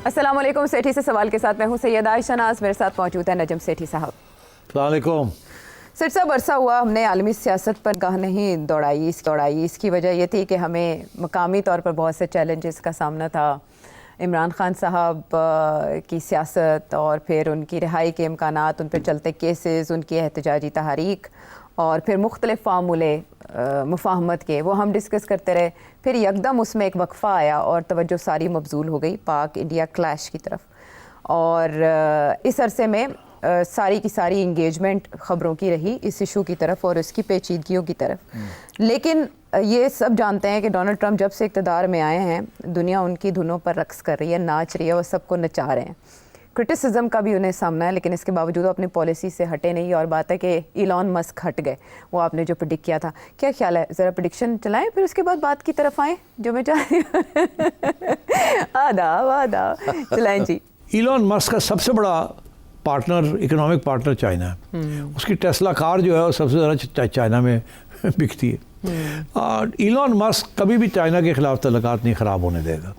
السلام علیکم. سیٹھی سے سوال کے ساتھ میں ہوں سید عائشہ ناز. میرے ساتھ موجود ہے نجم سیٹھی صاحب. السلام علیکم. سیٹھ صاحب, عرصہ ہوا ہم نے عالمی سیاست پر گاہ نہیں دوڑائی. اس کی وجہ یہ تھی کہ ہمیں مقامی طور پر بہت سے چیلنجز کا سامنا تھا. عمران خان صاحب کی سیاست اور پھر ان کی رہائی کے امکانات, ان پہ چلتے کیسز, ان کی احتجاجی تحریک اور پھر مختلف فارمولے مفاہمت کے, وہ ہم ڈسکس کرتے رہے. پھر یکدم اس میں ایک وقفہ آیا اور توجہ ساری مبذول ہو گئی پاک انڈیا کلیش کی طرف. اور اس عرصے میں ساری کی ساری انگیجمنٹ خبروں کی رہی اس ایشو کی طرف اور اس کی پیچیدگیوں کی طرف. لیکن یہ سب جانتے ہیں کہ ڈونلڈ ٹرمپ جب سے اقتدار میں آئے ہیں دنیا ان کی دھنوں پر رقص کر رہی ہے, ناچ رہی ہے, وہ سب کو نچا رہے ہیں. کرٹیسزم کا بھی انہیں سامنا ہے لیکن اس کے باوجود وہ اپنی پالیسی سے ہٹے نہیں. اور بات ہے کہ ایلان مسک ہٹ گئے, وہ آپ نے جو پریڈکٹ کیا تھا. کیا خیال ہے, ذرا پریڈکشن چلائیں پھر اس کے بعد بات کی طرف آئیں جو میں چاہتی ہوں. آدھا چلائیں جی. ایلان مسک کا سب سے بڑا پارٹنر, اکنامک پارٹنر چائنا ہے. اس کی ٹیسلا کار جو ہے وہ سب سے زیادہ چائنا میں بکتی ہے. اور ایلان مسک کبھی بھی چائنا کے خلاف تعلقات نہیں خراب ہونے دے گا.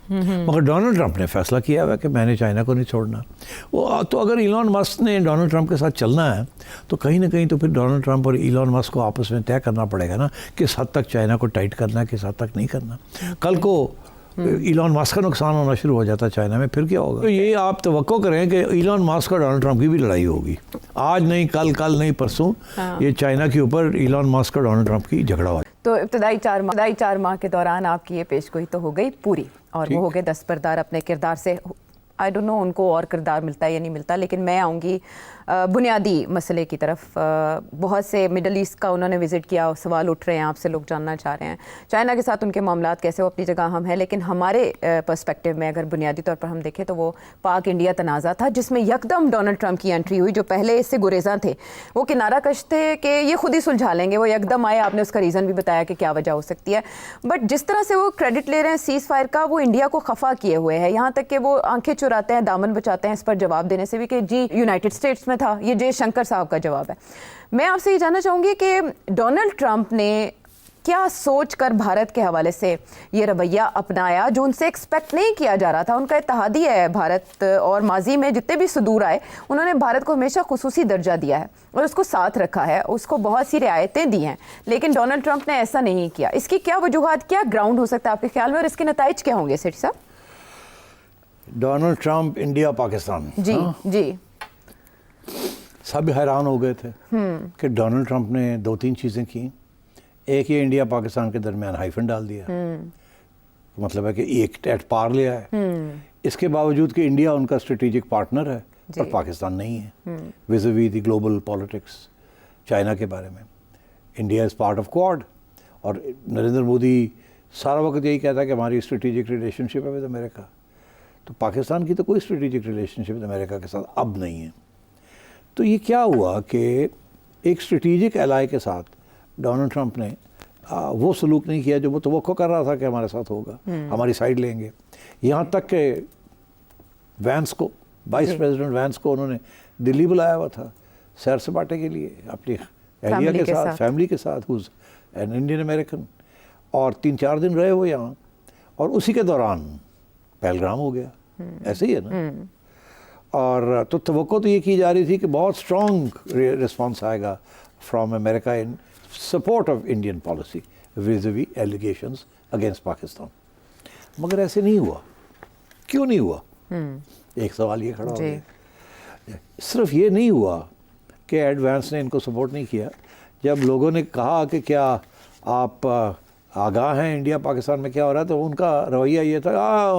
مگر ڈونلڈ ٹرمپ نے فیصلہ کیا ہوا کہ میں نے چائنا کو نہیں چھوڑنا. تو اگر ایلان مسک نے ڈونلڈ ٹرمپ کے ساتھ چلنا ہے تو کہیں نہ کہیں تو پھر ڈونلڈ ٹرمپ اور ایلان مسک کو آپس میں طے کرنا پڑے گا نا, کس حد تک چائنا کو ٹائٹ کرنا ہے, کس حد تک نہیں کرنا. کل کو ایلان مسک کا نقصان ہونا شروع ہو جاتا ہے چائنا میں, پھر کیا ہوگا؟ تو یہ آپ توقع کریں کہ ایلان مسک اور ڈونلڈ ٹرمپ کی بھی لڑائی ہوگی. آج نہیں کل نہیں پرسوں یہ چائنا کے اوپر ایلان مسک اور ڈونلڈ ٹرمپ کی جھگڑا ہوا. تو ابتدائی 4 ماہ کے دوران آپ کی یہ پیشگوئی تو ہو گئی پوری, اور وہ ہو گئے دستبردار اپنے کردار سے. آئی ڈونٹ نو ان کو اور کردار ملتا ہے یا نہیں ملتا, لیکن میں آؤں گی بنیادی مسئلے کی طرف. بہت سے مڈل ایسٹ کا انہوں نے وزٹ کیا, سوال اٹھ رہے ہیں آپ سے, لوگ جاننا چاہ رہے ہیں چائنا کے ساتھ ان کے معاملات کیسے, وہ اپنی جگہ اہم ہے. لیکن ہمارے پرسپیکٹیو میں اگر بنیادی طور پر ہم دیکھیں تو وہ پاک انڈیا تنازع تھا جس میں یکدم ڈونلڈ ٹرمپ کی انٹری ہوئی. جو پہلے اس سے گریزاں تھے وہ کنارہ کش تھے کہ یہ خود ہی سلجھا لیں گے, وہ یکدم آئے. آپ نے اس کا ریزن بھی بتایا کہ کیا وجہ ہو سکتی ہے, بٹ جس طرح سے وہ کریڈٹ لے رہے ہیں سیز فائر کا, وہ انڈیا کو خفا کیے ہوئے ہیں. یہاں تک کہ وہ آنکھیں چراتے ہیں, دامن بچاتے ہیں اس پر جواب دینے سے بھی کہ جی یونائٹڈ اسٹیٹس میں تھا. یہ جے شنکر صاحب کا جواب ہے. میں آپ سے یہ جاننا چاہوں گی کہ ڈونلڈ ٹرمپ نے کیا سوچ کر بھارت کے حوالے سے یہ رویہ اپنایا جو ان سے ایکسپیکٹ نہیں کیا جا رہا تھا. ان کا اتحادی ہے بھارت, اور ماضی میں جتنے بھی صدور آئے انہوں نے بھارت کو ہمیشہ خصوصی درجہ دیا ہے اور اس کو ساتھ رکھا ہے, اس کو بہت سی رعایتیں دی ہیں. لیکن ڈونلڈ ٹرمپ نے ایسا نہیں کیا. اس کی کیا وجوہات, کیا گراؤنڈ ہو سکتا ہے آپ کے خیال میں, اور اس کے نتائج کیا ہوں گے سیٹھی صاحب؟ ڈونلڈ ٹرمپ انڈیا پاکستان, جی سب حیران ہو گئے تھے کہ ڈونلڈ ٹرمپ نے 2-3 چیزیں کی. ایک یہ انڈیا پاکستان کے درمیان ہائفن ڈال دیا, مطلب ہے کہ ایک ایٹ پار لیا ہے. اس کے باوجود کہ انڈیا ان کا اسٹریٹجک پارٹنر ہے اور پاکستان نہیں ہے vis-a-vis the global politics China کے بارے میں. India is part of quad, اور نریندر مودی سارا وقت یہی کہتا ہے کہ ہماری اسٹریٹجک ریلیشن شپ ہے ود امریکہ. تو پاکستان کی تو کوئی اسٹریٹجک ریلیشن شپ امریکہ کے ساتھ اب نہیں ہے. تو یہ کیا ہوا کہ ایک اسٹریٹجک ایلائی کے ساتھ ڈونلڈ ٹرمپ نے وہ سلوک نہیں کیا جو وہ توقع کر رہا تھا کہ ہمارے ساتھ ہوگا, ہماری سائڈ لیں گے. یہاں تک کہ وینس کو, وائس پریزیڈنٹ وینس کو انہوں نے دلی بلایا ہوا تھا سیر سپاٹے کے لیے اپنی اہلیہ کے ساتھ, فیملی کے ساتھ, ہوز این انڈین امریکن, اور 3-4 دن رہے وہ یہاں. اور اسی کے دوران پہلگام ہو گیا. ایسے ہی ہے نا. اور تو توقع تو یہ کی جا رہی تھی کہ بہت اسٹرانگ رسپانس آئے گا from America in support of Indian policy vis a vis allegations against Pakistan. مگر ایسے نہیں ہوا. کیوں نہیں ہوا؟ ایک سوال یہ کھڑا ہو گیا. صرف یہ نہیں ہوا کہ ایڈوانس نے ان کو سپورٹ نہیں کیا. جب لوگوں نے کہا کہ کیا آپ آگاہ ہیں انڈیا پاکستان میں کیا ہو رہا ہے, تو ان کا رویہ یہ تھا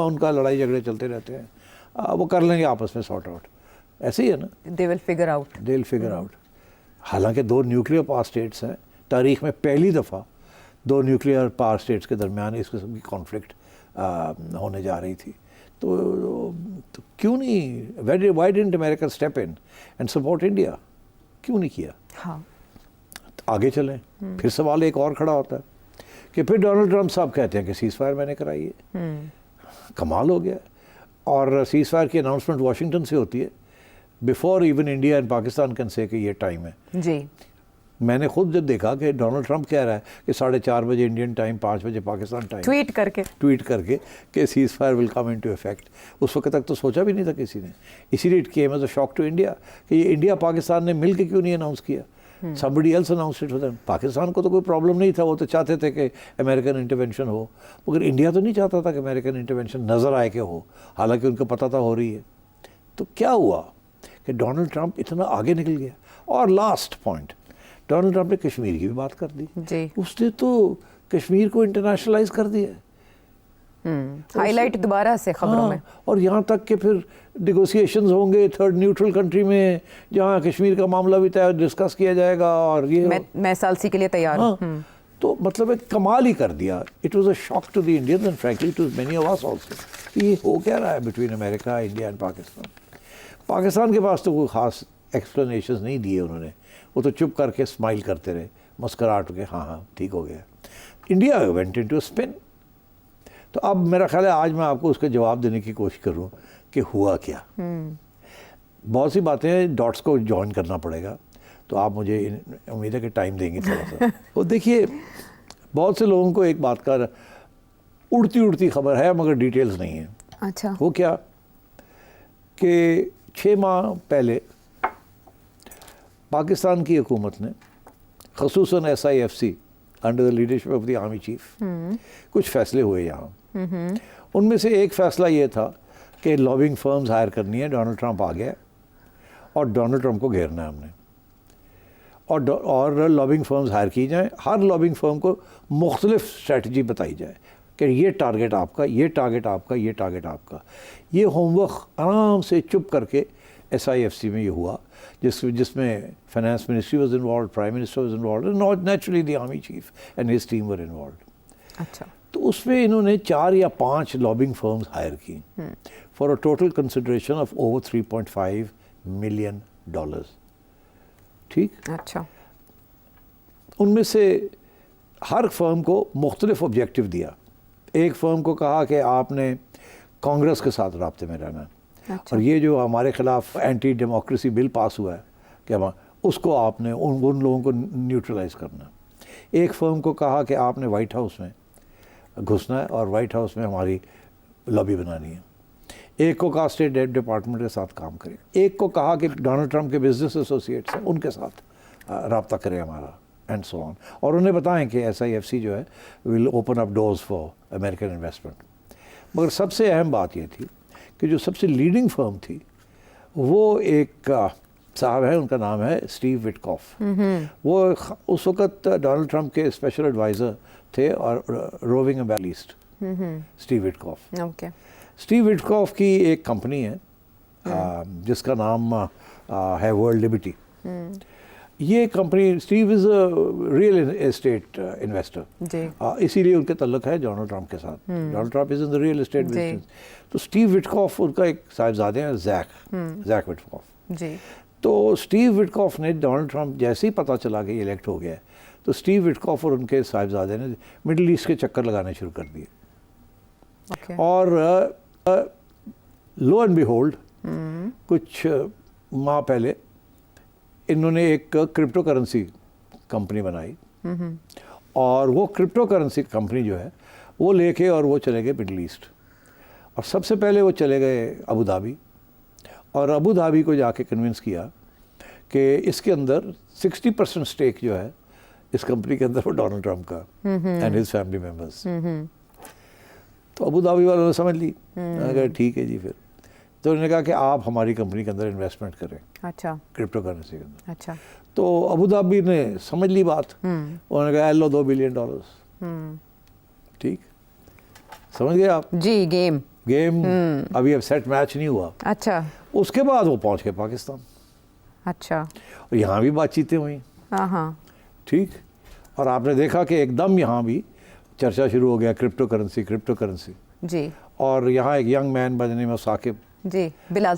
ان کا لڑائی جھگڑے چلتے رہتے ہیں, وہ کر لیں گے آپس میں سارٹ آؤٹ. ایسے ہی ہے نا, they will figure out. حالانکہ 2 نیوکلیئر پاور اسٹیٹس ہیں. تاریخ میں پہلی دفعہ 2 نیوکلیئر پاور اسٹیٹس کے درمیان اس قسم کی کانفلکٹ ہونے جا رہی تھی. تو کیوں نہیں, why didn't America step in and support India? کیوں نہیں کیا؟ آگے چلیں. پھر سوال ایک اور کھڑا ہوتا ہے کہ پھر ڈونلڈ ٹرمپ صاحب کہتے ہیں کہ سیز فائر میں نے کرائی ہے. کمال ہو گیا. اور سیز فائر کی اناؤنسمنٹ واشنگٹن سے ہوتی ہے before even India and Pakistan can say کہ یہ ٹائم ہے. جی. میں نے خود جب دیکھا کہ ڈونلڈ ٹرمپ کہہ رہا ہے کہ 4:30 بجے انڈین ٹائم 5 بجے پاکستان ٹائم ٹویٹ کر کے کہ ceasefire will come into effect, اس وقت تک تو سوچا بھی نہیں تھا کسی نے. اسی لیے it came as a shock to India کہ یہ انڈیا پاکستان نے مل کے کیوں نہیں اناؤنس کیا. somebody else announced it for them. Pakistan کو تو کوئی پرابلم نہیں تھا، وہ تو چاہتے تھے کہ امریکن انٹرونشن ہو، مگر انڈیا تو نہیں چاہتا تھا کہ امریکن انٹرونشن نظر آئے کہ ہو، حالانکہ ان کو پتہ تھا ہو رہی ہے. تو کیا ہوا کہ ڈونلڈ ٹرمپ اتنا آگے نکل گیا. اور لاسٹ پوائنٹ، ڈونلڈ ٹرمپ نے کشمیر کی بھی بات کر دی. جی اس نے تو کشمیر کو انٹرنیشنلائز کر دیا، ہائی لائٹ دوبارہ سے خبروں میں. اور یہاں تک کہ پھر نیگوسیشنز ہوں گے تھرڈ نیوٹرل کنٹری میں جہاں کشمیر کا معاملہ بھی ڈسکس کیا جائے گا. اور یہ میں سالسی کے لیے تیار ہوں. تو مطلب ایک کمال ہی کر دیا. It was a shock to the Indians and frankly to many of us also کہ یہ ہو کیا رہا ہے between America India and Pakistan. Pakistan کے پاس تو کوئی خاص ایکسپلینیشنز نہیں دیے انہوں نے، وہ تو چپ کر کے اسمائل کرتے رہے، مسکراہٹ کے ہاں ٹھیک ہو گیا. India went into spin. تو اب میرا خیال ہے آج میں آپ کو اس کا جواب دینے کی کوشش کروں کہ ہوا کیا. بہت سی باتیں ڈاٹس کو جوائن کرنا پڑے گا، تو آپ مجھے امید ہے کہ ٹائم دیں گے تھوڑا سا. وہ دیکھیے بہت سے لوگوں کو ایک بات کا اڑتی خبر ہے مگر ڈیٹیلز نہیں ہیں. اچھا وہ کیا کہ 6 ماہ پہلے پاکستان کی حکومت نے خصوصاً SIFC under the leadership of the army chief کچھ فیصلے ہوئے یہاں. ان میں سے ایک فیصلہ یہ تھا کہ لابنگ فرمز ہائر کرنی ہے. ڈونلڈ ٹرمپ آ گیا اور ڈونلڈ ٹرمپ کو گھیرنا ہے ہم نے، اور لابنگ فرمز ہائر کی جائیں. ہر لابنگ فرم کو مختلف اسٹریٹجی بتائی جائے کہ یہ ٹارگٹ آپ کا، یہ ٹارگٹ آپ کا، یہ ٹارگٹ آپ کا. یہ ہوم ورک آرام سے چپ کر کے SIFC میں یہ ہوا، جس میں finance ministry was involved, prime minister was involved, naturally the army chief and his team were involved. اچھا تو اس میں انہوں نے 4 یا 5 لابنگ فرمز ہائر کی for a total consideration of over $3.5 million. ٹھیک. اچھا ان میں سے ہر فرم کو مختلف آبجیکٹو دیا. ایک فرم کو کہا کہ آپ نے کانگریس کے ساتھ رابطے میں رہنا ہے، اور یہ جو ہمارے خلاف اینٹی ڈیموکریسی بل پاس ہوا ہے کہ اس کو آپ نے ان لوگوں کو نیوٹرلائز کرنا. ایک فرم کو کہا کہ آپ نے وائٹ ہاؤس میں گھسنا ہے اور وائٹ ہاؤس میں ہماری لابی بنانی ہے. ایک کو کہا اسٹیٹ ڈپارٹمنٹ کے ساتھ کام کریں. ایک کو کہا کہ ڈونلڈ ٹرمپ کے بزنس ایسوسیٹس ہیں ان کے ساتھ رابطہ کریں ہمارا، اینڈ سو آن. اور انہیں بتائیں کہ SIFC جو ہے will open up doors for American investment. مگر سب سے اہم بات یہ تھی کہ جو سب سے لیڈنگ فرم تھی وہ ایک صاحب ہیں، ان کا نام ہے اسٹیو وٹکاف. وہ اس وقت ڈونلڈ ٹرمپ کے اسپیشل ایڈوائزر تھے اور روونگ ایمبیسڈر اسٹیو وٹکاف. اسٹیو وٹکاف کی ایک کمپنی ہے جس کا نام ہے ورلڈ لبرٹی. یہ company, Steve is a real estate investor, اسی لیے ان کے تعلق ہے ڈونلڈ ٹرمپ کے ساتھ. Donald Trump is in the real estate business. تو اسٹیو وٹکاف ان کا ایک صاحبزادے ہیں، زیک وٹکاف. تو اسٹیو وٹکاف نے ڈونلڈ ٹرمپ جیسے ہی پتہ چلا کہ یہ الیکٹ ہو گیا ہے تو اسٹیو وٹکاف اور ان کے صاحبزادے نے مڈل ایسٹ کے چکر لگانے شروع کر دیے. اور لو اینڈ بیہولڈ کچھ ماہ پہلے انہوں نے ایک کرپٹو کرنسی کمپنی بنائی، اور وہ کرپٹو کرنسی کمپنی جو ہے وہ لے کے اور وہ چلے گئے مڈل ایسٹ. اور سب سے پہلے وہ چلے گئے ابو دھابی، اور ابو دھابی کو جا کے کنونس کیا کہ اس کے اندر 60% اسٹیک جو ہے اس کمپنی کے اندر وہ ڈونلڈ ٹرمپ کا اینڈ ہز فیملی ممبرس. تو ابو دھابی والوں نے سمجھ لی، اگر ٹھیک ہے جی. پھر تو انہوں نے کہا کہ آپ ہماری کمپنی کے اندر انویسٹمنٹ کریں. اچھا. کرپٹو کرنسی کے اندر. اچھا. تو ابو دھابی نے سمجھ لی بات، انہوں نے کہا لو $2 بلین. ٹھیک، سمجھ گئے آپ؟ جی. گیم ابھی اب سیٹ میچ نہیں ہوا. اچھا. اس کے بعد وہ پہنچ گئے پاکستان. اچھا. اور یہاں بھی بات چیتیں ہوئیں. ٹھیک. اور آپ نے دیکھا کہ ایک دم یہاں بھی چرچا شروع ہو گیا کرپٹو کرنسی. جی. اور یہاں ایک young man by the name of Saqib, جی، بلال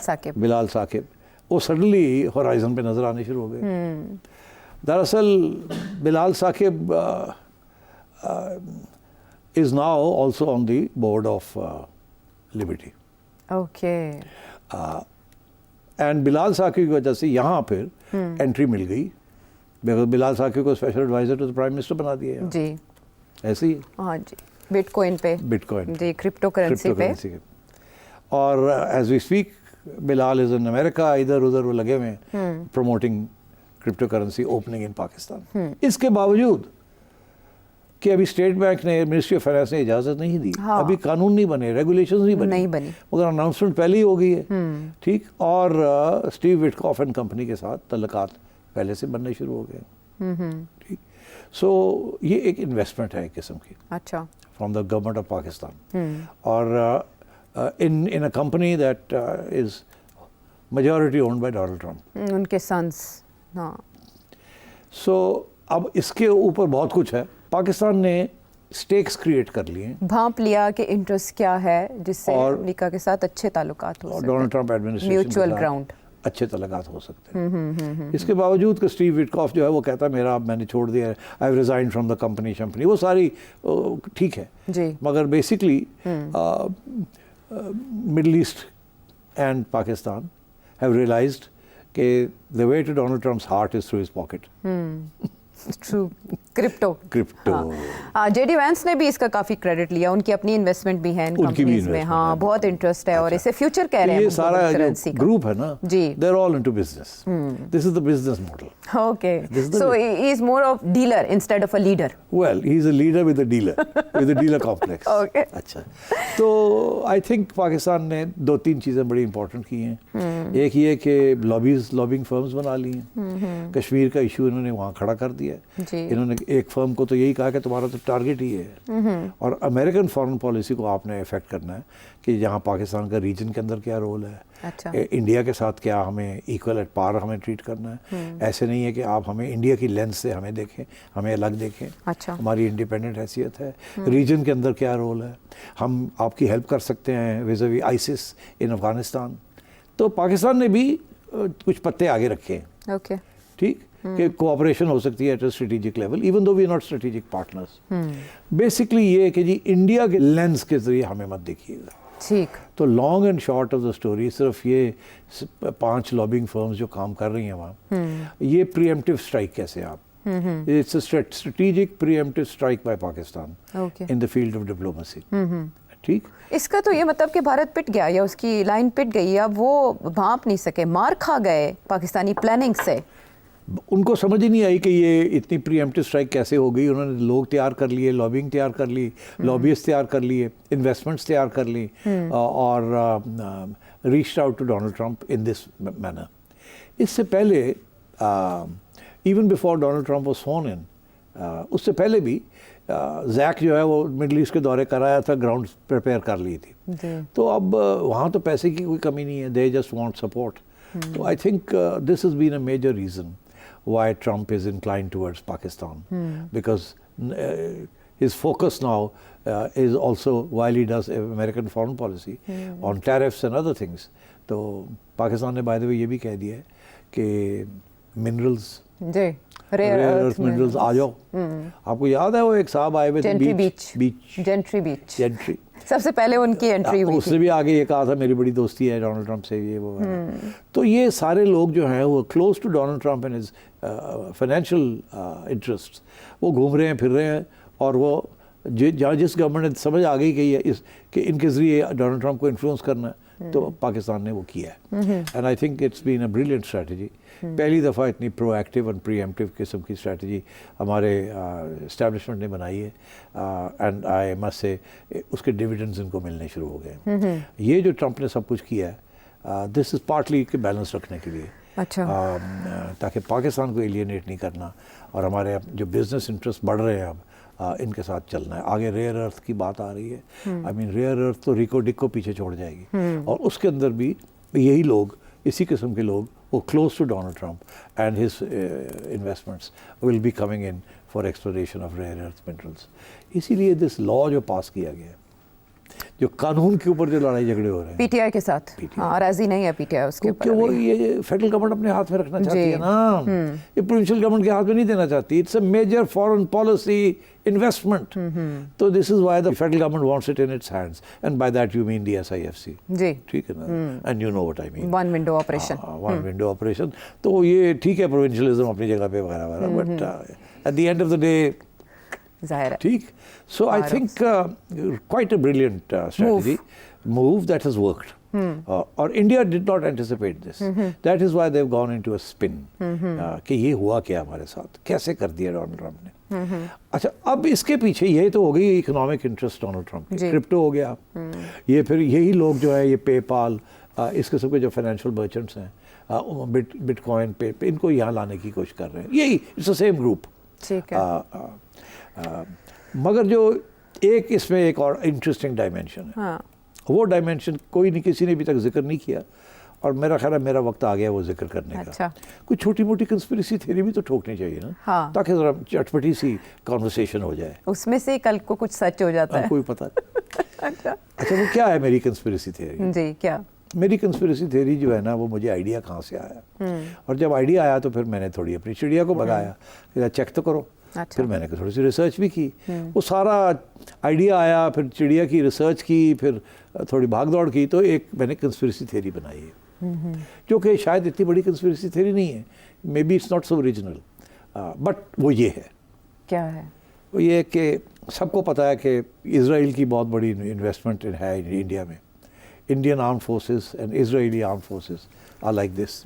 ثاقب، وہ سڈنلی ہورائزن پہ نظر آنے شروع ہو گئے. دراصل بلال Saqib is now also on the board of Liberty. Okay. And بلال ثاقب کی وجہ سے یہاں پھر انٹری مل گئی बिलाल साकी को special advisor to the prime minister बना दिया है। जी ऐसे ही हाँ जी, बिटकॉइन पे, बिटकॉइन जी क्रिप्टो करेंसी पे। और as we speak Bilal is in America, इधर उधर वो लगे हुए हैं promoting crypto currency opening in Pakistan. इसके बावजूद कि अभी स्टेट बैंक ने, मिनिस्ट्री ऑफ फाइनेंस ने इजाज़त नहीं दी, हाँ। अभी कानून नहीं बने, रेगुलेशंस नहीं बनी, मगर अनाउंसमेंट पहले ही हो गई है। ठीक, और स्टीव विटकॉफ एंड कंपनी के साथ तल्लुकात पहले से बनने शुरू हो गए। ठीक, सो ये एक इन्वेस्टमेंट है एक किस्म की, अच्छा, from the government of Pakistan, और in a company that is majority owned by Donald Trump. उनके सन्स। हाँ, So अब इसके ऊपर बहुत कुछ है। पाकिस्तान ने स्टेक्स क्रिएट कर लिए हैं भांप लिया कि इंटरेस्ट क्या है जिससे और- अमेरिका के साथ अच्छे ताल्लुकात हो और सकते Donald Trump administration mutual ground. अच्छे तलकात हो सकते हैं। इसके बावजूद कि स्टीव विटकॉफ जो है वो कहता है मेरा मैंने छोड़ दिया है, I have resign from the company शंपनी, वो सारी ठीक है जी, मगर basically Middle East and Pakistan have realised कि the way to Donald Trump's heart is through his pocket. True, crypto. Crypto JD Vance ने भी इसका काफी क्रेडिट लिया, उनकी अपनी इन्वेस्टमेंट भी है इन उनकी भी कंपनीज में। investment हाँ, है। बहुत इंटरेस्ट है और इसे फ्यूचर कह रहे हैं ये सारा करेंसी जो का। ग्रुप है ना, जी। They are all into business, this is the business model. Okay, This is the so way. he is more of dealer instead of a leader. Well, he is a leader with a dealer, with a dealer complex. Okay. अच्छा, तो I think Pakistan ने दो तीन चीज़ें बड़ी important की हैं। एक ये कि लॉबिंग फर्म्स बना ली हैं। कश्मीर का इशू इन्होंने वहाँ खड़ा कर दिया है। जी। इन्होंने एक फर्म को तो यही कहा कि तुम्हारा तो टारगेट ही है, और अमेरिकन फॉरेन पॉलिसी को आपने इफेक्ट करना है कि यहाँ पाकिस्तान का रीजन के अंदर क्या रोल है, अच्छा, इंडिया के साथ क्या हमें इक्वल एट पार हमें ट्रीट करना है। ऐसे नहीं है कि आप हमें इंडिया की लेंस से हमें देखें, हमें अलग देखें। अच्छा, हमारी इंडिपेंडेंट हैसियत है। रीजन के अंदर क्या रोल है, हम आपकी हेल्प कर सकते हैं विज़-अ-वी आईसिस इन अफगानिस्तान। तो पाकिस्तान ने भी कुछ पत्ते आगे रखे हैं। ओके, ठीक, कि कोऑपरेशन हो सकती है at a strategic level, even though we are not strategic partners. Basically ये है कि जी इंडिया के लेंस के जरिए हमें मत देखिएगा। ठीक, तो long and short of the story सिर्फ ये 5 लॉबिंग फर्म्स जो काम कर रही हैं वहाँ, ये प्रीएम्प्टिव स्ट्राइक कैसे आप, it's a strategic preemptive strike by Pakistan okay. In the field of diplomacy. ठीक, इसका तो ये मतलब कि भारत पिट गया या उसकी लाइन पिट गई, अब वो भांप नहीं सके, मार खा गए पाकिस्तानी प्लानिंग से। उनको समझ ही नहीं आई कि ये इतनी प्रीएम्प्टिव स्ट्राइक कैसे हो गई। उन्होंने लोग तैयार कर लिए, लॉबिंग तैयार कर ली, लॉबियस्ट तैयार कर लिए, इन्वेस्टमेंट्स तैयार कर ली, और reached out to Donald Trump in this manner. इससे पहले even before Donald Trump was sworn in, उससे पहले भी जैक जो है वो मिडल ईस्ट के दौरे कराया था, ग्राउंड प्रिपेयर कर ली थी। तो अब वहाँ तो पैसे की कोई कमी नहीं है, दे जस्ट वांट सपोर्ट। तो I think this has been a major reason why Trump is inclined towards Pakistan, because his focus now is also, while he does American foreign policy on tariffs and other things, तो पाकिस्तान ने by the way ये भी कह दिया है कि minerals, जी, rare earth minerals आ जाओ। आपको याद है वो एक साहब आए हुए थे जेंट्री बीच जेंट्री बीच, जेंट्री, सबसे पहले उनकी एंट्री हुई उसने थी। भी आगे ये कहा था मेरी बड़ी दोस्ती है डोनाल्ड ट्रंप से, ये वो है। तो ये सारे लोग जो हैं वो close to Donald Trump and his financial interest, वो घूम रहे हैं फिर रहे हैं, और वो जहाँ जिस गवर्नमेंट ने समझ आ गई कि ये कि इनके ज़रिए डोनाल्ड ट्रंप को इन्फ्लुएंस करना है, तो पाकिस्तान ने वो किया है। And I think it's been a brilliant strategy. पहली दफ़ा इतनी प्रोएक्टिव और प्रीएम्प्टिव किस्म की स्ट्रैटेजी हमारे इस्टेब्लिशमेंट ने बनाई है, एंड आई मस्ट से उसके डिविडेंड्स इनको मिलने शुरू हो गए। ये जो ट्रंप ने सब कुछ किया है, दिस इज़ पार्टली के बैलेंस रखने के लिए, अच्छा, ताकि पाकिस्तान को एलियनेट नहीं करना, और हमारे जो बिजनेस इंटरेस्ट बढ़ रहे हैं अब इनके साथ चलना है। आगे रेयर अर्थ की बात आ रही है, आई मीन रेयर अर्थ तो रिको डिको पीछे छोड़ जाएगी, और उसके अंदर भी यही लोग, इसी किस्म के लोग, वो close to Donald Trump and his investments will be coming in for exploration of rare earth minerals. इसीलिए दिस लॉ जो पास किया गया जो कानून के ऊपर जो लड़ाई झगड़े हो रहे हैं पीटीआई के साथ, हाँ, राजी नहीं है पीटीआई उसके ऊपर। क्योंकि वो ये फेडरल गवर्नमेंट अपने हाथ में रखना चाहती है ना, ये प्रोविंशियल गवर्नमेंट के हाथ में नहीं देना चाहती। It's a major foreign policy investment, तो this is why the federal government wants it in its hands, and by that you mean the SIFC. जी, ठीक है ना, and you know what I mean, one window operation. One window operation. तो ये ठीक है प्रोविंशियलिज्म अपनी जगह पे वगैरह वगैरह, but at the end of the day जाहिर है, ठीक। So I think quite a brilliant strategy move that has worked. Or India did not anticipate this. That is why they've gone into a spin. कि ये हुआ क्या हमारे साथ, कैसे कर दिया डोनाल्ड ट्रंप ने। अच्छा, अब इसके पीछे ये तो हो गई इकोनॉमिक इंटरेस्ट डोनाल्ड ट्रंप की, क्रिप्टो हो गया, ये फिर यही लोग जो है ये पेपाल, इसके सब के जो फाइनेंशियल मर्चेंट्स हैं, बिटकॉइन पे इनको यहाँ लाने की कोशिश कर रहे हैं, यही इट्स द सेम ग्रुप। ठीक है। मगर जो एक इसमें एक और इंटरेस्टिंग डायमेंशन है, वो डायमेंशन कोई नहीं, किसी ने अभी तक जिक्र नहीं किया, और मेरा ख्याल है मेरा वक्त आ गया वो जिक्र करने का। अच्छा। कोई छोटी मोटी कंस्पिरेसी थ्योरी भी तो ठोकनी चाहिए ना, हाँ। ताकि जरा चटपटी सी कॉन्वर्सेशन हो जाए, उसमें से कल को कुछ सच हो जाता है। कोई पता नहीं। अच्छा, वो क्या है मेरी कंस्पिरेसी थ्योरी? जी, क्या? मेरी कंस्पिरेसी थ्योरी जो है ना, वो मुझे आइडिया कहाँ से आया, और जब आइडिया आया तो फिर मैंने थोड़ी अपनी चिड़िया को भगाया कि चेक तो करो। अच्छा। फिर मैंने थोड़ी सी रिसर्च भी की, वो सारा आइडिया आया, फिर चिड़िया की रिसर्च की, फिर थोड़ी भाग दौड़ की, तो एक मैंने कंस्पिरेसी थ्योरी बनाई है, जो कि शायद इतनी बड़ी कंस्पिरेसी थ्योरी नहीं है, may be it's not so original, but वो ये है। क्या है? वो ये कि सबको पता है कि इजराइल की बहुत बड़ी इन्वेस्टमेंट है इंडिया में। Indian arm forces and Israeli arm forces are like this.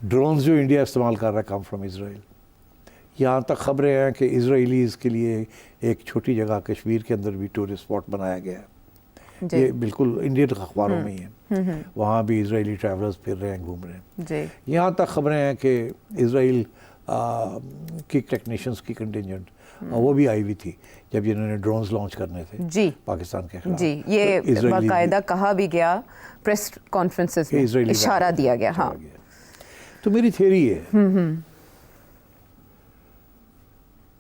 Drones जो इंडिया इस्तेमाल कर रहा है कम फ्रॉम इजराइल। यहाँ तक खबरें हैं कि इजराइलीज़ के लिए एक छोटी जगह कश्मीर के अंदर भी टूरिस्ट स्पॉट बनाया गया है। ये बिल्कुल इंडियन अखबारों में ही है, वहाँ भी इजरायली ट्रैवलर्स फिर रहे हैं, घूम रहे हैं। यहाँ तक खबरें हैं कि इजराइल की टेक्नीशियंस की कंटिजेंट वो भी आई हुई थी जब इन्होंने ड्रोन्स लॉन्च करने थे जी पाकिस्तान के खिलाफ। जी, ये तो बाकायदा कहा भी गया, प्रेस कॉन्फ्रेंसेस में इशारा दिया गया। हाँ, तो मेरी थ्योरी है,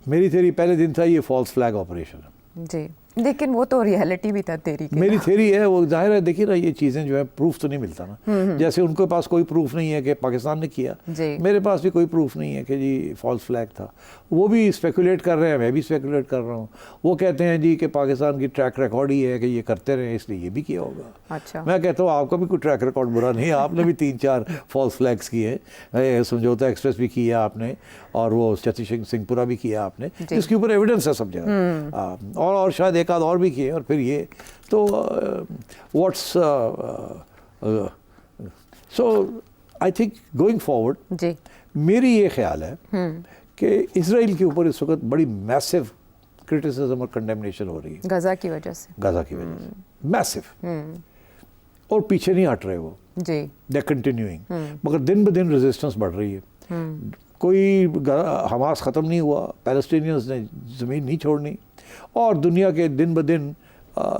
मेरी थ्योरी पहले दिन था ये फॉल्स फ्लैग ऑपरेशन जी, लेकिन वो तो रियलिटी भी था तेरी की। मेरी थ्योरी है, वो जाहिर है, देखिए ना, ये चीज़ें जो है प्रूफ तो नहीं मिलता ना, जैसे उनके पास कोई प्रूफ नहीं है कि पाकिस्तान ने किया, मेरे पास भी कोई प्रूफ नहीं है कि जी फॉल्स फ्लैग था। वो भी स्पेकुलेट कर रहे हैं, मैं भी स्पेकुलेट कर रहा हूँ। वो कहते हैं जी कि पाकिस्तान की ट्रैक रिकॉर्ड ही है कि ये करते रहे, इसलिए ये भी किया होगा। अच्छा। मैं कहता हूँ आपका भी कोई ट्रैक रिकॉर्ड बुरा नहीं है, आपने भी 3-4 फॉल्स फ्लैग्स किए, समझौता एक्सप्रेस भी किया आपने, और वो चती सिंहपुरा भी किया आपने, जिसके ऊपर एविडेंस है सब जगह, और शायद एक आध और भी किए, और फिर ये तो what's so I think going forward जी, मेरी ये ख्याल है कि इजराइल के ऊपर इस वक्त बड़ी मैसिव क्रिटिसिज्म और कंडेमनेशन हो रही है गजा की वजह से, मैसिव, और पीछे नहीं हट रहे वो जी, दे कंटिन्यूइंग, मगर दिन ब दिन रेजिस्टेंस बढ़ रही है। कोई हमास ख़त्म नहीं हुआ, पैलेस्टीनियंस ने ज़मीन नहीं छोड़नी, और दुनिया के दिन ब दिन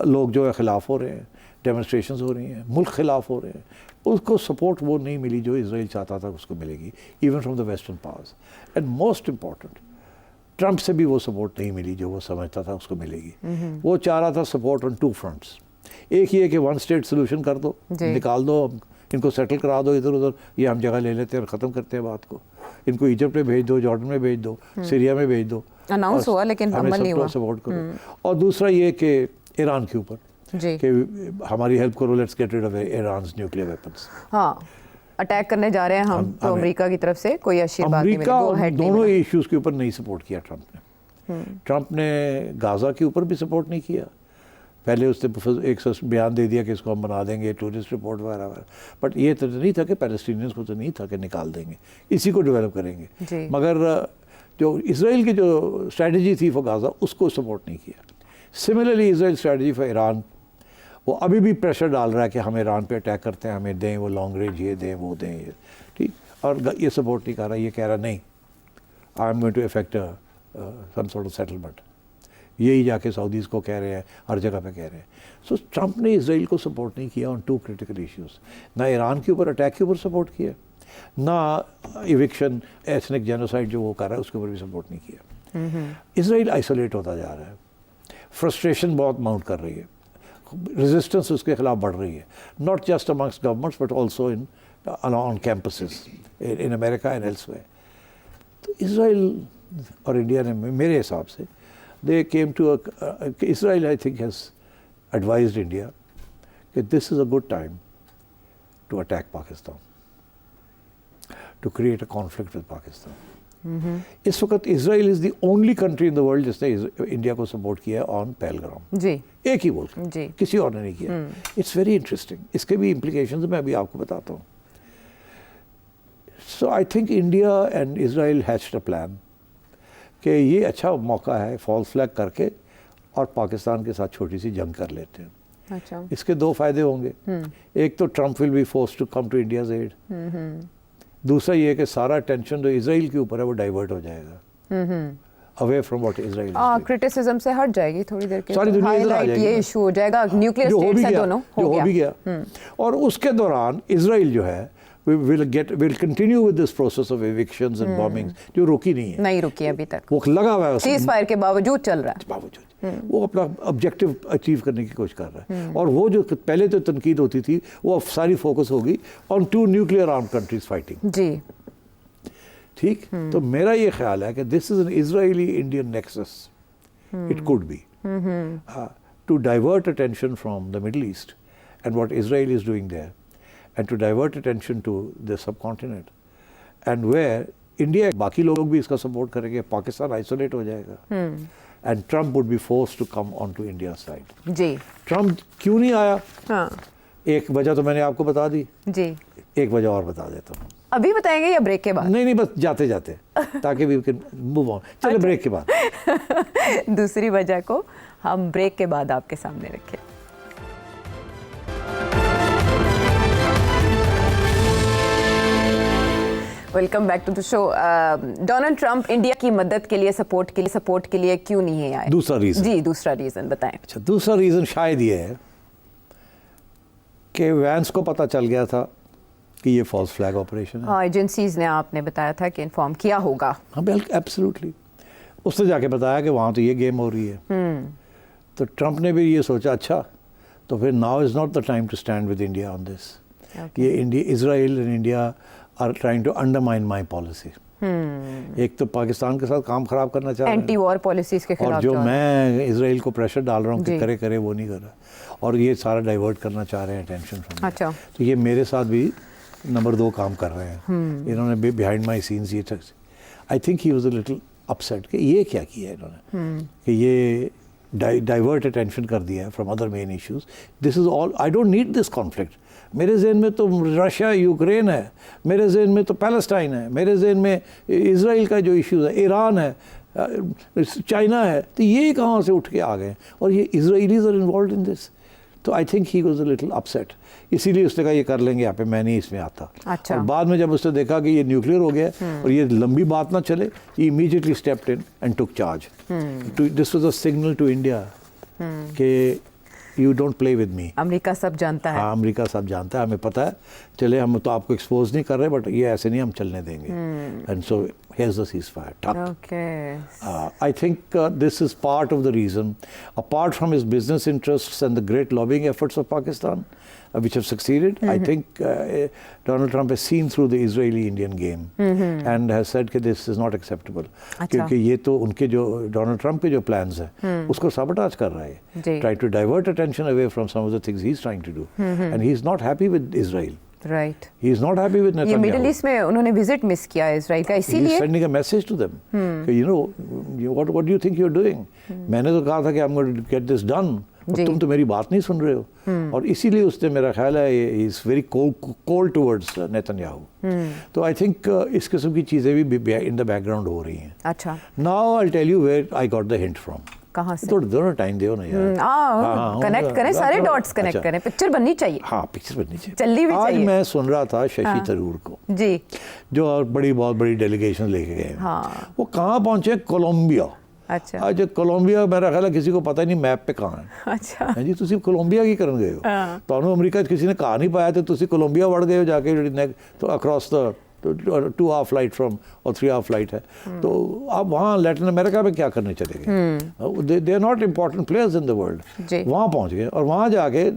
लोग जो है ख़िलाफ़ हो रहे हैं, डेमोन्स्ट्रेशंस हो रही हैं, मुल्क ख़िलाफ़ हो रहे हैं। उसको सपोर्ट वो नहीं मिली जो इजराइल चाहता था उसको मिलेगी, even from the western powers, and most important Trump से भी वो सपोर्ट नहीं मिली जो वो समझता था उसको मिलेगी। वो चाह रहा था सपोर्ट ऑन 2 फ्रंट्स। एक ये कि 1 स्टेट सोल्यूशन कर दो, निकाल दो, इनको सेटल करा दो इधर उधर, ये हम जगह ले लेते हैं और ख़त्म करते हैं बात को, इनको इजिप्ट में भेज दो, जॉर्डन में भेज दो, सीरिया में भेज दो, अनाउंस हुआ लेकिन अमल नहीं हुआ, सपोर्ट करो। और दूसरा ये कि ईरान के ऊपर कि हमारी हेल्प करो, let's get rid of Iran's nuclear weapons. हाँ, अटैक करने जा रहे हैं हम तो अमेरिका की तरफ से कोई आशीर्वाद नहीं मिला, अमेरिका दोनों इश्यूज के ऊपर नहीं सपोर्ट किया ट्रंप ने। ट्रंप ने गाजा के ऊपर भी सपोर्ट नहीं किया, पहले उसने एक बयान दे दिया कि इसको हम बना देंगे टूरिस्ट रिपोर्ट वगैरह वगैरह, बट ये तो नहीं था कि पैलेस्टीनियंस को तो नहीं था कि निकाल देंगे, इसी को डेवलप करेंगे। मगर जो इसराइल की जो स्ट्रेटजी थी फॉर गाजा उसको सपोर्ट नहीं किया। Similarly Israel strategy for Iran, वो अभी भी प्रेशर डाल रहा है कि हम ईरान पे अटैक करते हैं, हमें दें वो लॉन्ग रेंज, ये दें वो दें, ये ठीक, और ये सपोर्ट नहीं कर रहा, ये कह रहा नहीं I am going to effect some sort of settlement. यही जाके सऊदीज़ को कह रहे हैं, हर जगह पे कह रहे हैं। सो ट्रंप ने इसराइल को सपोर्ट नहीं किया ऑन 2 क्रिटिकल इश्यूज़, ना ईरान के ऊपर अटैक के ऊपर सपोर्ट किया, ना इविक्शन एथनिक जेनोसाइड जो वो कर रहा है उसके ऊपर भी सपोर्ट नहीं किया। इसराइल आइसोलेट होता जा रहा है, فرسٹریشن بہت ماؤنٹ کر رہی ہے، ریزسٹنس اس کے خلاف بڑھ رہی ہے، not just amongst governments but also on campuses in America and elsewhere. تو اسرائیل اور انڈیا نے میرے حساب سے they came to Israel I think has advised India کہ this is a good time to attack Pakistan, to create a conflict with Pakistan. اس وقت Israel is the only country in the world جس نے انڈیا کو سپورٹ کیا ہے آن پہلگام. جی ایک ہی ملک، جی کسی اور نے نہیں کیا. It's very interesting. اس کے بھی امپلیکیشنز میں ابھی آپ کو بتاتا ہوں. So I think India and Israel hatched a plan کہ یہ اچھا موقع ہے فالس فلیگ کر کے اور پاکستان کے ساتھ چھوٹی سی جنگ کر لیتے ہیں. اچھا اس کے دو فائدے ہوں گے. ایک تو Trump will be force to come to India's aid. دوسرا یہ کہ سارا ٹینشن جو اسرائیل کے اوپر ہے وہ ڈائیورٹ ہو جائے گا away from what Israel. Criticism سے ہٹ جائے گی تھوڑی دیر کے ساری دنیا ادھر آ جائے گی. یہ ایشو ہو جائے گا نیوکلیئر اسٹیٹس ہیں دونوں جو ہو بھی گیا. اور اس کے دوران اسرائیل جو ہے will continue with this process of evictions and bombings جو رکی نہیں ہے. نہیں رکی ابھی تک، وہ لگا ہوا ہے سیز فائر کے باوجود چل رہا ہے. باوجود وہ اپنا آبجیکٹیو اچیو کرنے کی کوشش کر رہا ہے. اور وہ جو پہلے تو تنقید ہوتی تھی وہ اب ساری فوکس ہوگی آن 2 nuclear armed countries fighting. جی ٹھیک. تو میرا یہ خیال ہے کہ this is an Israeli Indian nexus. It could be to divert attention from the Middle East and what Israel is doing there and to divert attention to the subcontinent and where India باقی لوگ بھی اس کا support کریں گے. Pakistan isolate ہو جائے گا and Trump would be forced to come onto India's side. G Trump کیوں نہیں آیا؟ ہاں ایک وجہ تو میں نے آپ کو بتا دی، جی ایک وجہ اور بتا دیتا ہوں. ابھی بتائیں گے یا بریک کے بعد؟ نہیں بس جاتے جاتے تاکہ we can move on. چلے بریک کے بعد. دوسری وجہ کو ہم بریک کے بعد آپ کے سامنے رکھیں. Welcome back to the show. Donald Trump India کی مدد کے لیے سپورٹ کے لیے کیوں نہیں آئے؟ دوسرا ریزن. جی دوسرا ریزن بتائیں. اچھا دوسرا ریزن شاید یہ ہے کہ وینس کو پتہ چل گیا تھا کہ یہ فالس فلیگ آپریشن ہے. ہاں ایجنسیز نے آپ نے بتایا تھا کہ انفارم کیا ہوگا. ہاں بالکل ایبسلیوٹلی. اس نے جا کے بتایا کہ وہاں تو یہ گیم ہو رہی ہے. تو ٹرمپ نے بھی یہ سوچا اچھا تو پھر now is not the time to stand with India on this. یہ Israel and India are trying to undermine my policy. ایک تو پاکستان کے ساتھ کام خراب کرنا چاہ رہے ہیں اینٹی وار پالیسیز کے خلاف، اور جو میں اسرائیل کو پریشر ڈال رہا ہوں کہ کرے وہ نہیں کر رہا، اور یہ سارا ڈائیورٹ کرنا چاہ رہے ہیں ٹینشن فرام. اچھا تو یہ میرے ساتھ بھی نمبر 2 کام کر رہے ہیں. انہوں نے بیہائنڈ مائی سینس یہ I think he was a little upset کہ یہ کیا کیا ہے انہوں نے کہ یہ ڈائیورٹ اٹینشن کر دیا ہے from other main issues. This is all. I don't need this conflict. میرے ذہن میں تو رشیا یوکرین ہے، میرے ذہن میں تو پیلسٹائن ہے، میرے ذہن میں اسرائیل کا جو ایشوز ہے، ایران ہے، چائنا ہے. تو یہ کہاں سے اٹھ کے آ گئے اور یہ اسرائیلیز آر انوالوڈ ان دس. تو I think he was a little upset. اسی لیے اس نے کہا یہ کر لیں گے یہاں پہ، میں نہیں اس میں آتا. اچھا. اور بعد میں جب اس نے دیکھا کہ یہ نیوکلیئر ہو گیا اور یہ لمبی بات نہ چلے، یہ immediately stepped in and took charge. This was a signal to India کہ you don't play with me. America سب جانتا ہے. ہاں امریکہ سب جانتا ہے، ہمیں پتہ ہے. چلے ہم تو آپ کو ایکسپوز نہیں کر رہے بٹ یہ ایسے نہیں ہم چلنے دیں گے. And so here's the ceasefire. Okay. I think this is part of the reason, apart from his business interests and the great lobbying efforts of Pakistan, which have succeeded. I think Donald Trump has seen through the Israeli-Indian game and has said that this is not acceptable. کیونکہ یہ تو ان کے جو Donald Trump کے جو plans ہیں اس کو sabotage کر رہا ہے. Try to divert attention away from some of the things he's trying to do. And he's not happy with Israel. Right. He is not happy with Netanyahu. یہ middle asset میں انہوں نے visit مس کیا ہے اسرائیل کا، اسی لیے He's sending a message to them. You know, what do you think you're doing? میں نے تو کہا تھا کہ I'm going to get this done. اور تم تو میری بات نہیں سن رہے ہو. اور اسی لیے اس نے میرا خیال ہے he is very cold towards Netanyahu. تو I think اس قسم کی چیزیں بھی in the background ہو رہی ہیں. اچھا. Now I'll tell you where I got the hint from. کہاں سے؟ دونوں ٹائم دیو نا یار. کنیکٹ کریں، سارے ڈاٹس کنیکٹ کریں، پکچر بننی چاہیے. ہاں پکچر بننی چاہیے. چلنی بھی چاہیے. آج میں سن رہا تھا ششی تھرور کو جی جو بہت بڑی ڈیلیگیشن لے کے گئے. وہ کہاں پہنچے؟ کولمبیا. اچھا. آج کولمبیا میرا خیال ہے کسی کو پتہ نہیں میپ پہ کہاں ہے. اچھا جی تسی کولمبیا کی کرن گئے ہو؟ تانوں امریکہ کسی نے کہا نہیں پایا تو تسی کولمبیا وڑ گئے ہو جا کے تو اکراس دا तो 2 आवर फ्लाइट फ्रॉम और 3 आवर फ्लाइट है, तो आप वहाँ लैटिन अमेरिका में क्या करने चले गए? They are not important players in the world. वहाँ पहुँच गए और वहाँ जाके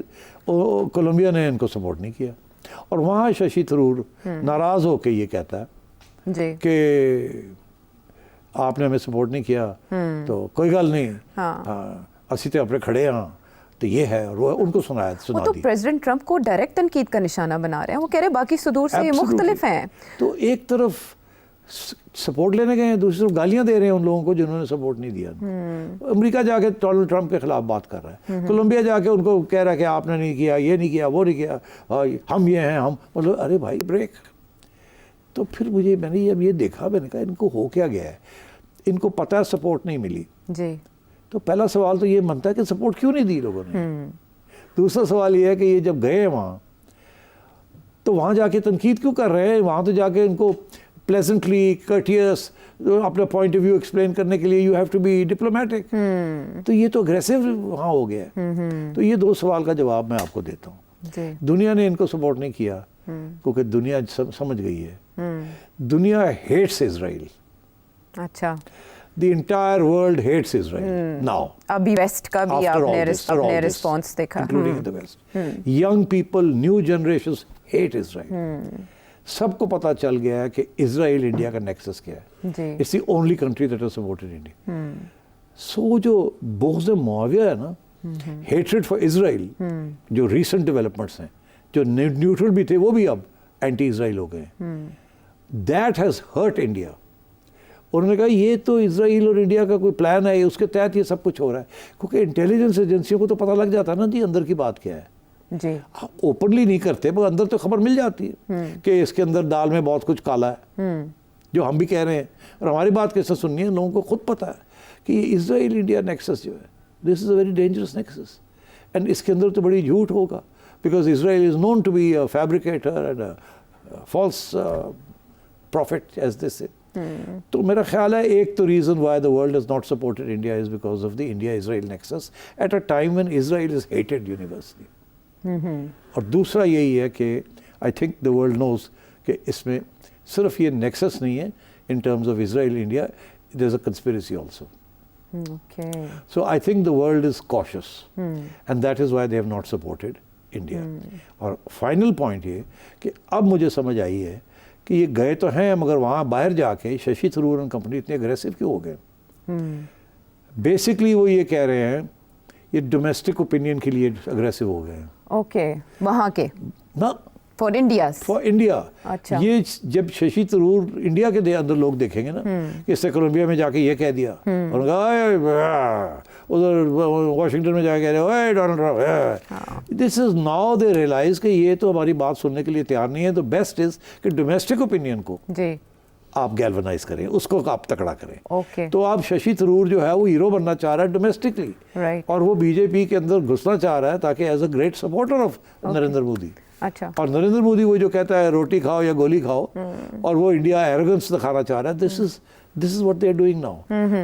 कोलंबिया ने इनको सपोर्ट नहीं किया, और वहाँ शशि थरूर नाराज़ होकर ये कहता है कि आपने हमें सपोर्ट नहीं किया तो कोई गल नहीं, असी तो अपने खड़े हाँ, तो ये है। और उनको सुना तो प्रेसिडेंट ट्रंप को डायरेक्ट तनकीद का निशाना बना रहे हैं, वो कह रहे हैं बाकी सुदूर से मुख्तलिफ हैं। तो एक तरफ सपोर्ट लेने गए हैं, दूसरी तरफ गालियां दे रहे हैं उन लोगों को जिन्होंने सपोर्ट नहीं दिया। अमेरिका जाके डोनाल्ड ट्रंप के खिलाफ बात कर रहा है, कोलंबिया जाके उनको कह रहा है कि आपने नहीं किया, ये नहीं किया, वो नहीं किया, हम ये हैं, हम मतलब अरे भाई ब्रेक। तो फिर मैंने अब ये देखा, मैंने कहा इनको हो क्या गया है, इनको पता है सपोर्ट नहीं मिली जी। तो पहला सवाल तो ये बनता है कि सपोर्ट क्यों नहीं दी लोगों ने। दूसरा सवाल ये है कि ये जब गए वहाँ तो वहाँ जाके तनकीद क्यों कर रहे हैं? वहाँ तो जाके इनको प्लेजेंटली कर्टियस अपना पॉइंट ऑफ व्यू एक्सप्लेन करने के लिए you have to be diplomatic. तो ये तो अग्रेसिव वहाँ हो गया है। तो ये 2 सवाल का जवाब मैं आपको देता हूँ। दुनिया ने इनको सपोर्ट नहीं किया क्योंकि दुनिया समझ गई है, दुनिया हेट्स इजराइल। अच्छा, The entire world hates Israel now. अभी वेस्ट का भी आपने रिस्पॉन्स देखा, including the West. Young people, new generations hate Israel. सबको पता चल गया है कि इजराइल इंडिया का नेक्सस क्या है। It's the only country that has supported India. So जो बोझ मुआविया है ना, hatred for Israel, जो recent developments हैं, जो न्यूट्रल भी थे वो भी अब एंटी इजराइल हो गए, that has hurt India. उन्होंने कहा ये तो इजराइल और इंडिया का कोई प्लान है, उसके तहत ये सब कुछ हो रहा है, क्योंकि इंटेलिजेंस एजेंसियों को तो पता लग जाता है ना जी अंदर की बात क्या है जी। ओपनली नहीं करते पर अंदर तो खबर मिल जाती है कि इसके अंदर दाल में बहुत कुछ काला है, जो हम भी कह रहे हैं और हमारी बात कैसे सुननी है, लोगों को खुद पता है कि ये इजराइल इंडिया नेक्सस जो है, this is a very dangerous nexus, and इसके अंदर तो बड़ी झूठ होगा, because Israel is known to be a fabricator and a false prophet as this. तो मेरा ख्याल है एक तो reason why the world has not supported India is because of the India Israel nexus at a time when Israel is hated universally. और दूसरा यही है कि I think the world knows कि इसमें सिर्फ ये नेक्सस नहीं है in terms of Israel India, there is a conspiracy also. So I think the world is cautious and that is why they have not supported India. और final point ये कि अब मुझे समझ आई है कि ये गए तो हैं मगर वहाँ बाहर जाके शशि थरूर एंड कंपनी इतने अग्रेसिव क्यों हो गए। बेसिकली वो ये कह रहे हैं ये डोमेस्टिक ओपिनियन के लिए अग्रेसिव हो गए हैं। ओके, वहाँ के ना फॉर इंडिया। अच्छा, ये जब शशि थरूर इंडिया के अंदर लोग देखेंगे ना कि इससे कोलंबिया में जाके ये कह दिया और उधर वाशिंगटन में जाके कह रहे Donald Trump, this is now they realise कि ये तो हमारी बात सुनने के लिए तैयार नहीं है। तो बेस्ट इज कि डोमेस्टिक ओपिनियन को जी आप गैल्वनाइज करें, उसको आप तकड़ा करें। okay. तो आप शशि थरूर जो है वो हीरो बनना चाह रहा है डोमेस्टिकली, और वो बीजेपी के अंदर घुसना चाह रहा है ताकि as a great supporter of Narendra Modi. अच्छा, और नरेंद्र मोदी वो जो कहता है रोटी खाओ या गोली खाओ, और वो इंडिया एरोगेंस दिखाना चाह रहा है। This is what they are doing now,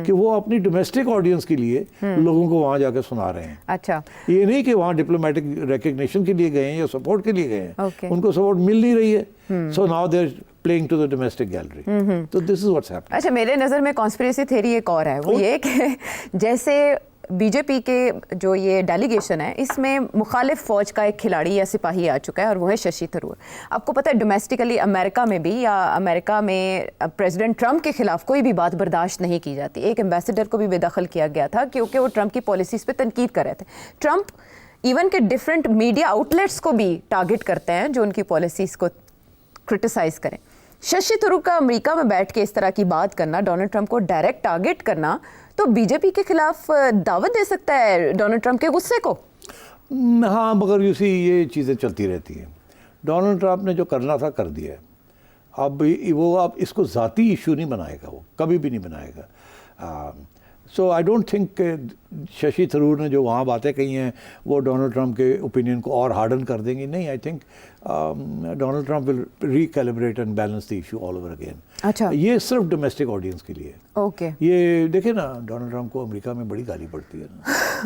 कि वो अपनी डोमेस्टिक ऑडियंस के लिए लोगों को वहां जाकर सुना रहे हैं। अच्छा, ये नहीं कि वहां डिप्लोमेटिक रिकग्निशन के लिए गए हैं या सपोर्ट के लिए गए हैं, उनको सपोर्ट मिल नहीं रही है। So now they are playing to the domestic gallery. तो दिस इज व्हाट्स हैपनिंग। अच्छा, मेरे नज़र में कॉन्स्पिरेसी थ्योरी एक और है, वो ये कि जैसे बीजेपी के जो ये डेलीगेशन है इसमें मुखालिफ फ़ौज का एक खिलाड़ी या सिपाही आ चुका है और वो है शशि थरूर। आपको पता है डोमेस्टिकली अमेरिका में भी या अमेरिका में प्रेसिडेंट ट्रंप के खिलाफ कोई भी बात बर्दाश्त नहीं की जाती। एक एम्बेसडर को भी बेदखल किया गया था क्योंकि वो ट्रंप की पॉलिसीज़ पे तनकीद कर रहे थे। ट्रंप इवन के डिफरेंट मीडिया आउटलेट्स को भी टारगेट करते हैं जो उनकी पॉलिसीज़ को क्रिटिसाइज़ करें। शशि थरूर का अमेरिका में बैठ के इस तरह की बात करना, डोनाल्ड ट्रंप को डायरेक्ट टारगेट करना, तो बीजेपी के खिलाफ दावत दे सकता है डोनाल्ड ट्रंप के गुस्से को। हाँ, मगर यूसी ये चीज़ें चलती रहती हैं। डोनाल्ड ट्रंप ने जो करना था कर दिया है। अब वो आप इसको ज़ाती इशू नहीं बनाएगा, वो कभी भी नहीं बनाएगा। So I don't think Shashi Tharoor ने जो वहाँ बातें कही हैं वो डोनाल्ड ट्रंप के ओपिनियन को और हार्डन कर देंगी। नहीं, I think Donald Trump will recalibrate and balance the issue all over again. अच्छा, ये सिर्फ डोमेस्टिक ऑडियंस के लिए। ओके, ये देखे ना, डोनाल्ड ट्रंप को अमेरिका में बड़ी गाली पड़ती है ना।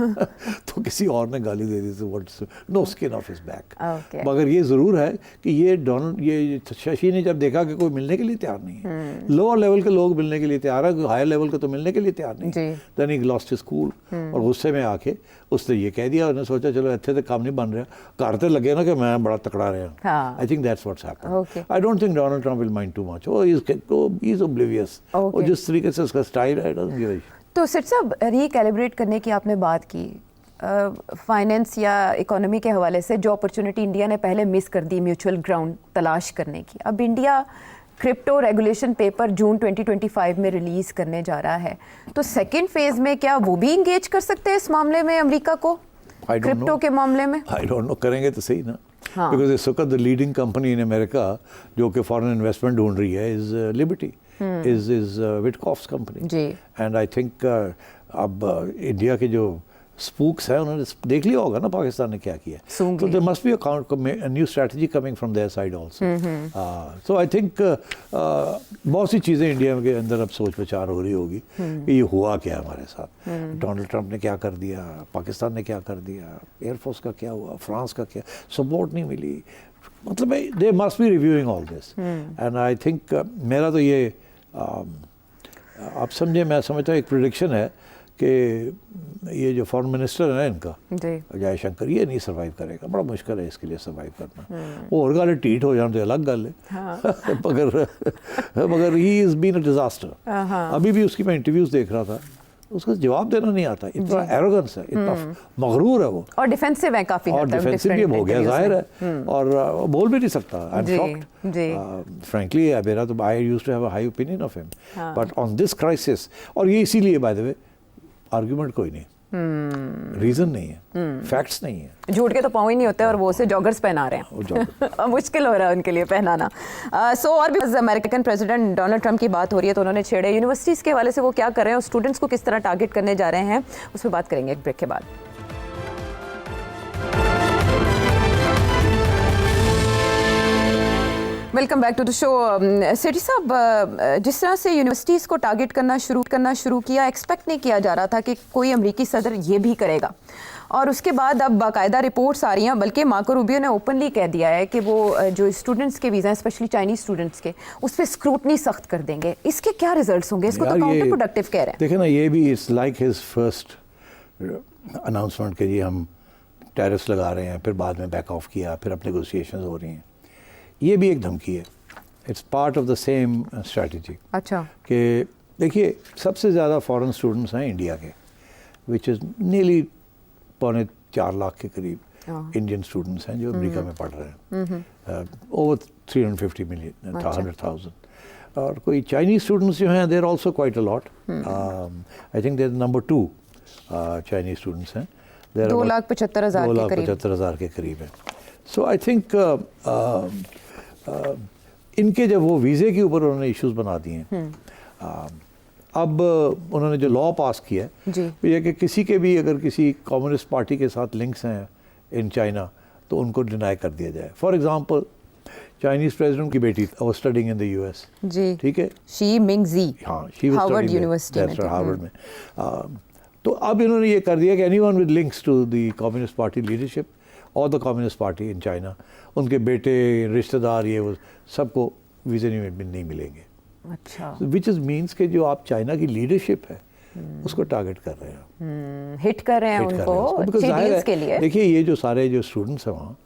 तो किसी और ने गाली दे दी थी, what's no skin off his back. Okay. मगर ये ज़रूर है कि ये शशि ने जब देखा कि कोई मिलने के लिए तैयार नहीं है, लोअर लेवल के लोग मिलने के लिए तैयार है, हायर लेवल के तो मिलने के लिए तैयार नहीं, then he lost his cool, और गुस्से में आके उसने ये कह दिया, उसने सोचा चलो इतने तक काम नहीं बन रहा, घर तो लगे ना कि मैं बड़ा तकड़ा रहा। I think that's what's happened. I don't think Donald Trump will mind too much, he is oblivious, और जिस तरीके से उसका स्टाइल है, डजंट गिव अ शिट। तो सिट साहब, रिकैलिब्रेट करने की आपने बात की, फाइनेंस या इकोनॉमी के हवाले से जो अपॉर्चुनिटी इंडिया ने पहले मिस कर दी म्यूचुअल ग्राउंड तलाश करने की, अब इंडिया क्रिप्टो रेगुलेशन पेपर जून 2025 में रिलीज करने जा रहा है, तो सेकेंड फेज में क्या वो भी इंगेज कर सकते हैं इस मामले में अमेरिका को, क्रिप्टो के मामले में? आई डोंट नो, करेंगे तो सही ना, बिकॉज इस वक्त the leading company in America जो कि फॉरेन इन्वेस्टमेंट ढूंढ रही है is liberty, is Witkoff's company जी। and I think अब इंडिया के जो स्पूक्स हैं उन्होंने देख लिया होगा ना पाकिस्तान ने क्या किया, so there must be a new strategy coming from their side also। so I think बहुत सी चीज़ें इंडिया के अंदर अब सोच विचार हो रही होगी कि ये हुआ क्या हमारे साथ, डोनाल्ड ट्रंप ने क्या कर दिया, पाकिस्तान ने क्या कर दिया, एयरफोर्स का क्या हुआ, फ्रांस का क्या, सपोर्ट नहीं मिली, मतलब they must be reviewing all this, and I think मेरा तो ये आप समझे, मैं समझता हूँ एक प्रेडिक्शन है कि ये जो फॉरेन मिनिस्टर है ना इनका, जयशंकर, ये नहीं सर्वाइव करेगा, बड़ा मुश्किल है इसके लिए सर्वाइव करना। वो और गल टीट हो जाए तो अलग गल है, मगर he is been a disaster. अभी भी उसकी मैं इंटरव्यूज़ देख रहा था, उसका जवाब देना नहीं आता, इतना एरोगेंस है, इतना मगरूर है वो, और डिफेंसिव है काफी, और डिफेंसिव भी हो गया जाहिर है, और बोल भी नहीं सकता। आई एम शॉक्ड फ्रैंकली, मेरा तो I used to have a high opinion of him, but on this crisis, और ये इसीलिए बाय द वे आर्गुमेंट कोई नहीं, रीजन नहीं है, फैक्ट्स नहीं है, झूठ के तो पाँव ही नहीं होते, और वो से जॉगर्स पहना रहे हैं मुश्किल हो रहा है उनके लिए पहनाना। सो और भी अमेरिकन प्रेसिडेंट डोनाल्ड ट्रंप की बात हो रही है, तो उन्होंने छेड़े यूनिवर्सिटीज़ के हवाले से वो क्या कर रहे हैं और स्टूडेंट्स को किस तरह टारगेट करने जा रहे हैं, उस पर बात करेंगे एक ब्रेक के बाद। Welcome back to the show. Sethi sahab, जिस तरह से यूनिवर्सिटीज़ को टारगेट करना शुरू किया, एक्सपेक्ट नहीं किया जा रहा था कि कोई अमेरिकी सदर ये भी करेगा, और उसके बाद अब बाकायदा रिपोर्ट्स आ रही हैं, बल्कि मार्को रूबियो ने ओपनली कह दिया है कि वो जो स्टूडेंट्स के वीज़ा हैं, स्पेशली चाइनीज़ स्टूडेंट्स के, उस पर स्क्रूटनी सख्त कर देंगे। इसके क्या रिजल्ट्स होंगे? इसको तो काउंटर प्रोडक्टिव कह रहे हैं। देखिए ना, ये भी it's like his first announcement के जी हम टैरिफ्स लगा रहे हैं, फिर बाद में बैक ऑफ किया, फिर अब नेगोशिएशंस हो रही हैं, ये भी एक धमकी है। It's part of the same strategy. अच्छा, कि देखिए सबसे ज़्यादा फॉरेन स्टूडेंट्स हैं इंडिया के, विच इज़ नीयरली 4.25 लाख के करीब इंडियन स्टूडेंट्स हैं जो अमेरिका में पढ़ रहे हैं, ओवर 350 मिलियन 100,000, और कोई चाइनीज़ स्टूडेंट्स जो हैं they're also quite a lot. I think their number 2 Chinese students हैं, 2,75,000 के करीब है। सो आई थिंक इनके जब वो वीज़े के ऊपर उन्होंने इश्यूज बना दिए हैं, अब उन्होंने जो लॉ पास किया है वो ये कि किसी के भी अगर किसी कम्युनिस्ट पार्टी के साथ लिंक्स हैं इन चाइना तो उनको डिनाई कर दिया जाए। फॉर एग्जांपल चाइनीज़ प्रेसिडेंट की बेटी वो स्टडिंग इन द यूएस, ठीक है, शी मिंगजी, हाँ, Xi was Harvard studying university में, हार्वर्ड में। तो अब इन्होंने ये कर दिया कि anyone with links to the Communist Party leadership और the Communist Party in China, उनके बेटे, रिश्तेदार, ये वो सबको वीज़े नहीं मिलेंगे। अच्छा, विच इज़ मीन्स के जो आप चाइना की लीडरशिप है उसको टारगेट कर रहे हैं, हिट कर रहे हैं उनको डील्स के लिए। देखिए ये जो सारे जो स्टूडेंट्स हैं वहाँ,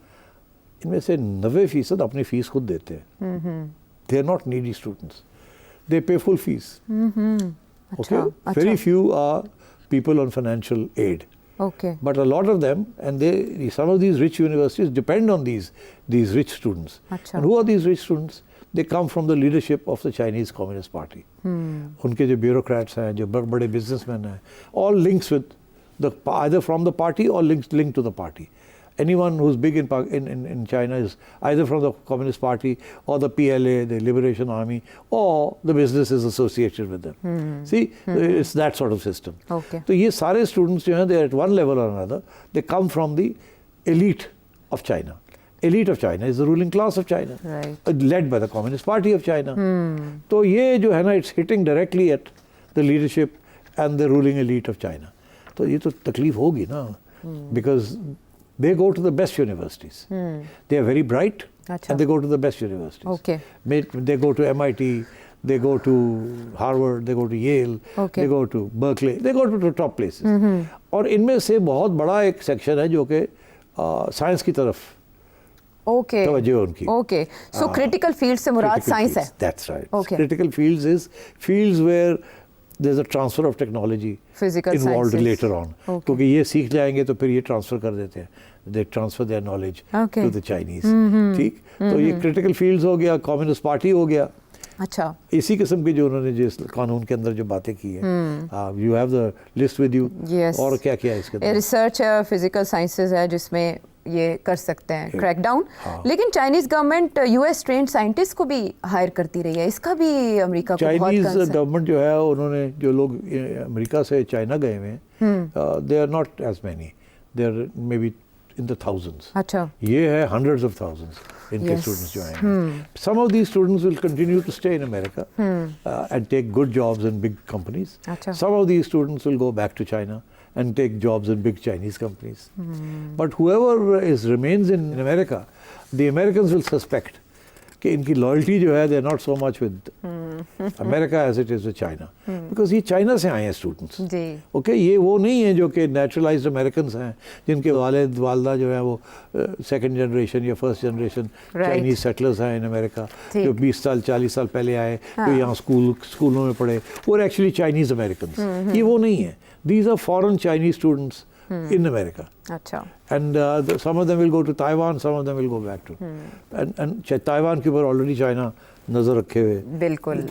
इनमें से 90% अपनी फीस खुद देते हैं। They are not needy students, they pay full fees. Okay, very few are people on financial aid. Okay. But a lot of them, and some of these rich universities depend on these rich students. Achha. And who are these rich students? They come from the leadership of the Chinese Communist Party. उनके जो bureaucrats हैं, जो बड़े businessmen हैं, all links with either from the party or linked to the party. Anyone who's big in China is either from the Communist Party or the PLA, the Liberation Army, or the businesses associated with them. See, it's that sort of system. Okay. So ये सारे students जो हैं, they are at one level or another, they come from the elite of China. Elite of China is the ruling class of China, right, led by the Communist Party of China. तो ये जो है ना, it's hitting directly at the leadership and the ruling elite of China. تو یہ تو تکلیف ہوگی نا, because they go to the best universities. They are very bright and they go to the best universities. Okay. They go to MIT, they go to Harvard, they go to Yale, Okay. they go to Berkeley, they go to top places. اور ان میں سے بہت بڑا ایک section ہے جو کہ science کی طرف اوکے توجہ ان کی. اوکے, سو کریٹیکل فیلڈ سے مراد سائنس ہے. That's right. Okay. Critical fields is fields where there's a transfer of technology Physical involved sciences. later on. Okay. کیونکہ یہ سیکھ جائیں گے تو پھر یہ ٹرانسفر کر دیتے ہیں, they transfer their knowledge Okay. to the Chinese. ٹھیک, تو یہ critical fields ہو گیا, کمیونسٹ پارٹی ہو گیا, اچھا اسی قسم کی جو انہوں نے جس قانون کے اندر جو باتیں کی ہیں. You have the list with you. Yes. اور کیا کیا ہے اس کے اندر؟ ریسرچ فزیکل سائنسز ہے جس میں یہ کر سکتے ہیں کریک ڈاؤن. لیکن Chinese government U S trained scientist کو بھی ہائر کرتی رہی ہے, اس کا بھی امریکہ کو بہت چائنیز کنسرن. گورنمنٹ جو ہے انہوں نے جو لوگ امریکہ سے چائنا گئے ہوئے ہیں, they are not as many, they are may be in the thousands. اچھا یہ ہے ہنڈریڈس آف تھاؤزنڈس ان کے اسٹوڈنٹس جو ہیں. Some of these students will continue to stay in America and take good jobs in big companies. اچھا. Some of these students will go back to China and take jobs in big Chinese companies. But whoever remains in America, the Americans will suspect کہ ان کی loyalty جو ہے they are not so much with America as it is with China. Because یہ China سے آئے ہیں students. جی okay, یہ وہ نہیں ہیں جو کہ نیچرلائزڈ امریکنس ہیں جن کے والد والدہ جو ہیں وہ سیکنڈ جنریشن یا فرسٹ جنریشن چائنیز سیٹلرز ہیں ان امریکا, جو 20 سال 40 سال پہلے آئے, جو یہاں اسکولوں میں پڑھے, اور ایکچولی چائنیز امریکنس. یہ وہ نہیں ہیں. These are foreign Chinese students in America. اچھا. And some of them will go to Taiwan, some of them will go back to. And Taiwan کے اوپر already China نظر رکھے ہوئے. بالکل.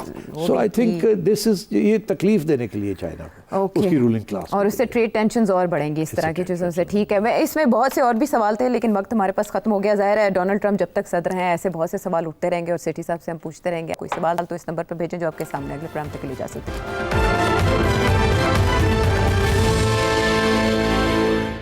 So I think this is یہ تکلیف دینے کے لیے چائنا کو, اس کی رولنگ کلاس. اور اس سے ٹریڈ ٹینشنز اور بڑھیں گی اس طرح کی چیزوں سے. ٹھیک ہے, میں اس میں بہت سے اور بھی سوال تھے لیکن وقت ہمارے پاس ختم ہو گیا. ظاہر ہے ڈونلڈ ٹرمپ جب تک صدر ہیں ایسے بہت سے سوال اٹھتے رہیں گے اور سیٹھی صاحب سے ہم پوچھتے رہیں گے. کوئی سوال تو اس نمبر پہ بھیجیں جو آپ کے سامنے اگلے پروگرام تک کے لیے جا سکتے ہیں.